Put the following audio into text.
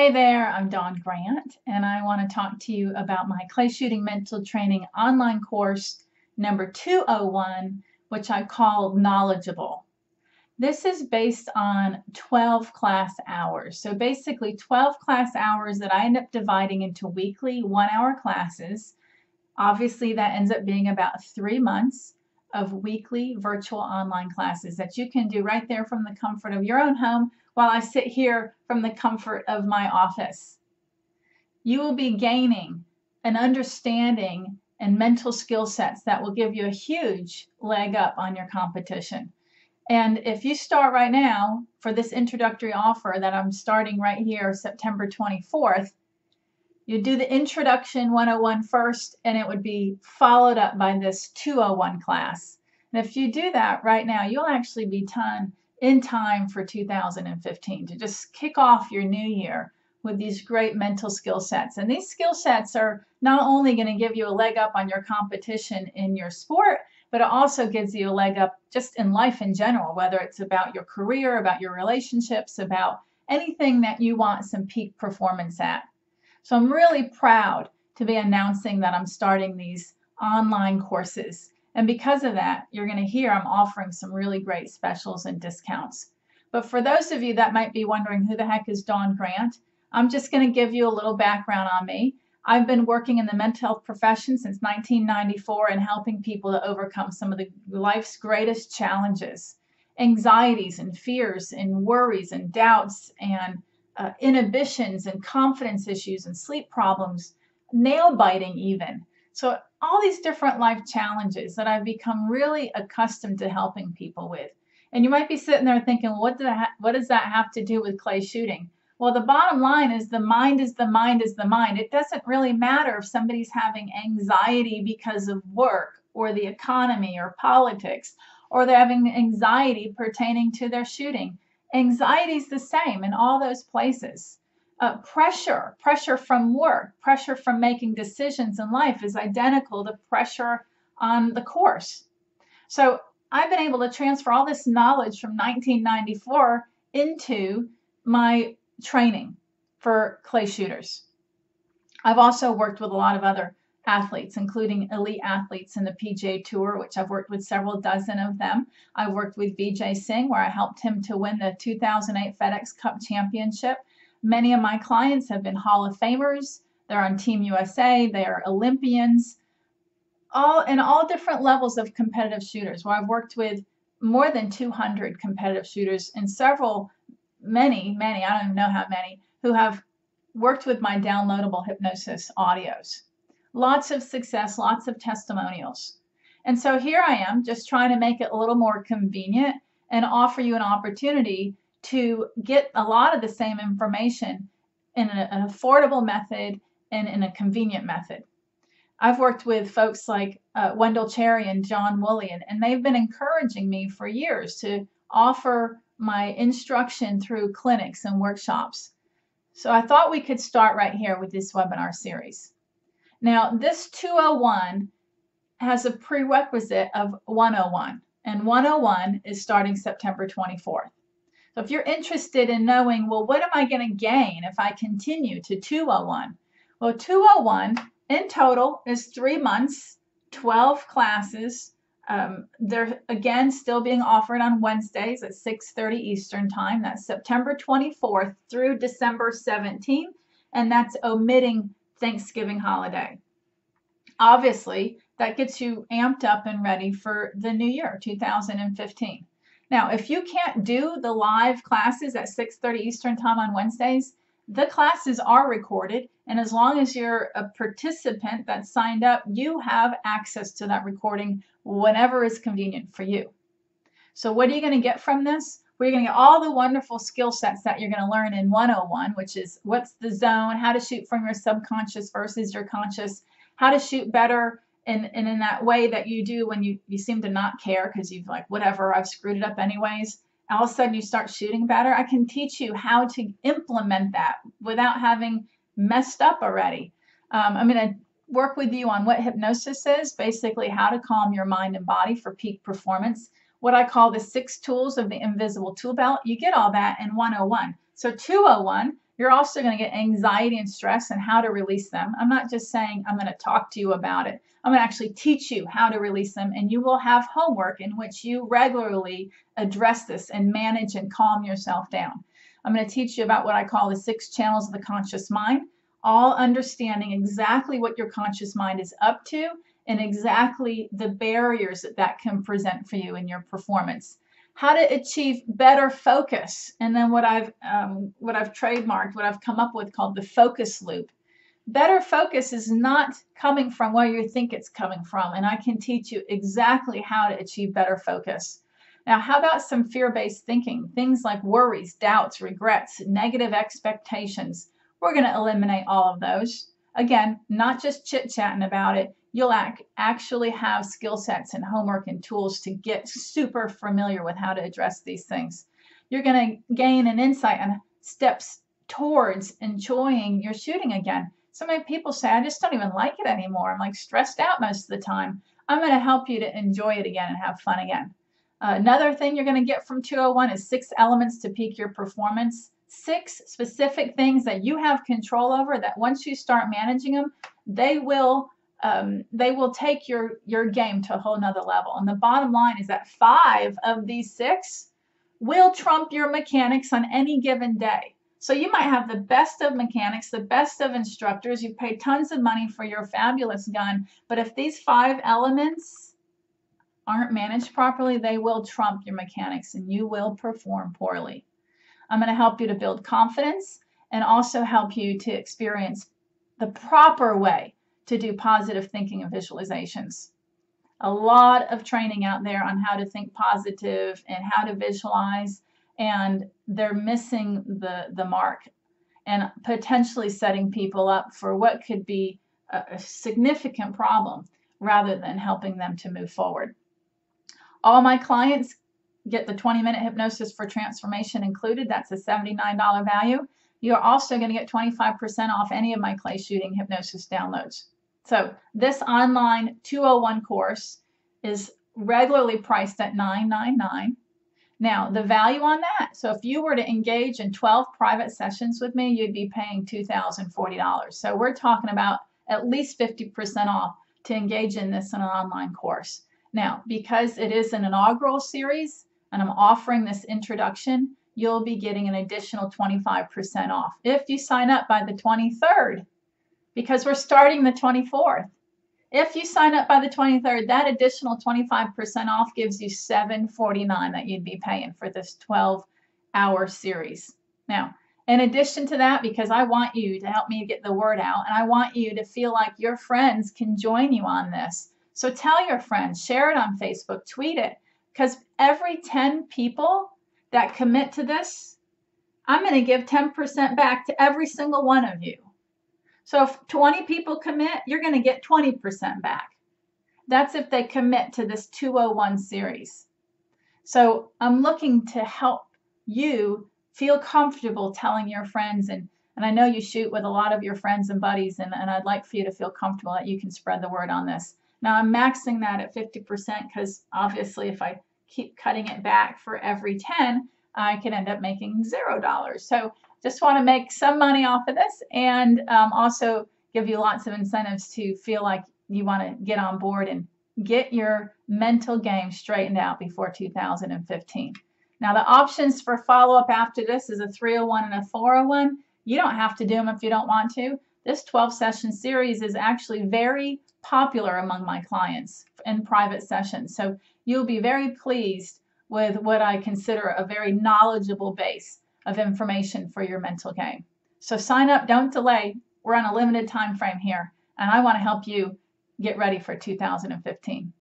Hey there, I'm Dawn Grant, and I want to talk to you about my clay shooting mental training online course number 201, which I call Knowledgeable. This is based on 12 class hours. So basically 12 class hours that I end up dividing into weekly 1-hour classes. Obviously, that ends up being about 3 months of weekly virtual online classes that you can do right there from the comfort of your own home while I sit here from the comfort of my office. You will be gaining an understanding and mental skill sets that will give you a huge leg up on your competition. And if you start right now for this introductory offer that I'm starting right here, September 24th, you do the Introduction 101 first, and it would be followed up by this 201 class. And if you do that right now, you'll actually be done in time for 2015 to just kick off your new year with these great mental skill sets. And these skill sets are not only going to give you a leg up on your competition in your sport, but it also gives you a leg up just in life in general, whether it's about your career, about your relationships, about anything that you want some peak performance at. So I'm really proud to be announcing that I'm starting these online courses. And because of that, you're going to hear I'm offering some really great specials and discounts. But for those of you that might be wondering who the heck is Dawn Grant, I'm just going to give you a little background on me. I've been working in the mental health profession since 1994 and helping people to overcome some of the life's greatest challenges, anxieties and fears and worries and doubts and inhibitions and confidence issues and sleep problems, nail biting even. So all these different life challenges that I've become really accustomed to helping people with. And you might be sitting there thinking, what does that have to do with clay shooting? Well, the bottom line is the mind is the mind is the mind. It doesn't really matter if somebody's having anxiety because of work or the economy or politics, or they're having anxiety pertaining to their shooting. Anxiety is the same in all those places. Pressure from work, pressure from making decisions in life is identical to pressure on the course. So I've been able to transfer all this knowledge from 1994 into my training for clay shooters. I've also worked with a lot of other athletes, including elite athletes in the PGA Tour, which I've worked with several dozen of them. I worked with Vijay Singh, where I helped him to win the 2008 FedEx Cup Championship. Many of my clients have been Hall of Famers. They're on Team USA. They are Olympians, all different levels of competitive shooters, where I've worked with more than 200 competitive shooters and many, I don't even know how many, who have worked with my downloadable hypnosis audios. Lots of success, lots of testimonials. And so here I am just trying to make it a little more convenient and offer you an opportunity to get a lot of the same information in an affordable method and in a convenient method. I've worked with folks like Wendell and John Woolley, and they've been encouraging me for years to offer my instruction through clinics and workshops. So I thought we could start right here with this webinar series. Now, this 201 has a prerequisite of 101, and 101 is starting September 24th. So if you're interested in knowing, well, what am I going to gain if I continue to 201? Well, 201 in total is 3 months, 12 classes. They're, again, still being offered on Wednesdays at 6:30 Eastern Time. That's September 24th through December 17th, and that's omitting Thanksgiving holiday. Obviously, that gets you amped up and ready for the new year, 2015. Now, if you can't do the live classes at 6:30 Eastern Time on Wednesdays, the classes are recorded, and as long as you're a participant that's signed up, you have access to that recording whenever is convenient for you. So what are you going to get from this? We're going to get all the wonderful skill sets that you're going to learn in 101, which is what's the zone, how to shoot from your subconscious versus your conscious, how to shoot better and in that way that you do when you seem to not care because you've like, whatever, I've screwed it up anyways. All of a sudden you start shooting better. I can teach you how to implement that without having messed up already. I'm going to work with you on what hypnosis is, basically how to calm your mind and body for peak performance. What I call the 6 tools of the invisible tool belt. You get all that in 101. So 201, You're also going to get anxiety and stress and how to release them. I'm not just saying I'm going to talk to you about it. I'm going to actually teach you how to release them, and you will have homework in which you regularly address this and manage and calm yourself down. I'm going to teach you about what I call the 6 channels of the conscious mind, all understanding exactly what your conscious mind is up to and exactly the barriers that that can present for you in your performance. How to achieve better focus, and then what I've trademarked, what I've come up with called the focus loop. Better focus is not coming from where you think it's coming from, and I can teach you exactly how to achieve better focus. Now, how about some fear-based thinking? Things like worries, doubts, regrets, negative expectations. We're going to eliminate all of those. Again, not just chit-chatting about it. You'll actually have skill sets and homework and tools to get super familiar with how to address these things. You're going to gain an insight on steps towards enjoying your shooting again. So many people say, I just don't even like it anymore. I'm like stressed out most of the time. I'm going to help you to enjoy it again and have fun again. Another thing you're going to get from 201 is 6 elements to peak your performance. 6 specific things that you have control over that once you start managing them, they will take your game to a whole nother level. And the bottom line is that 5 of these 6 will trump your mechanics on any given day. So you might have the best of mechanics, the best of instructors. You've paid tons of money for your fabulous gun. But if these 5 elements aren't managed properly, they will trump your mechanics and you will perform poorly. I'm going to help you to build confidence and also help you to experience the proper way to do positive thinking and visualizations. A lot of training out there on how to think positive and how to visualize, and they're missing the mark and potentially setting people up for what could be a significant problem rather than helping them to move forward. All my clients get the 20-minute hypnosis for transformation included. That's a $79 value. You're also going to get 25% off any of my clay shooting hypnosis downloads. So this online 201 course is regularly priced at $999. Now, the value on that, so if you were to engage in 12 private sessions with me, you'd be paying $2,040. So we're talking about at least 50% off to engage in this in an online course. Now, because it is an inaugural series and I'm offering this introduction, you'll be getting an additional 25% off if you sign up by the 23rd, because we're starting the 24th. If you sign up by the 23rd, that additional 25% off gives you $749 that you'd be paying for this 12-hour series. Now, in addition to that, because I want you to help me get the word out and I want you to feel like your friends can join you on this. So tell your friends, share it on Facebook, tweet it, because every 10 people that commit to this, I'm going to give 10% back to every single one of you. So if 20 people commit, you're going to get 20% back. That's if they commit to this 201 series. So I'm looking to help you feel comfortable telling your friends, and I know you shoot with a lot of your friends and buddies, and I'd like for you to feel comfortable that you can spread the word on this. Now I'm maxing that at 50% because obviously if I keep cutting it back for every 10, I could end up making $0. So just want to make some money off of this and also give you lots of incentives to feel like you want to get on board and get your mental game straightened out before 2015. Now the options for follow-up after this is a 301 and a 401. You don't have to do them if you don't want to. This 12-session series is actually very popular among my clients in private sessions. So you'll be very pleased with what I consider a very knowledgeable base of information for your mental game. So sign up, don't delay. We're on a limited time frame here, and I want to help you get ready for 2015.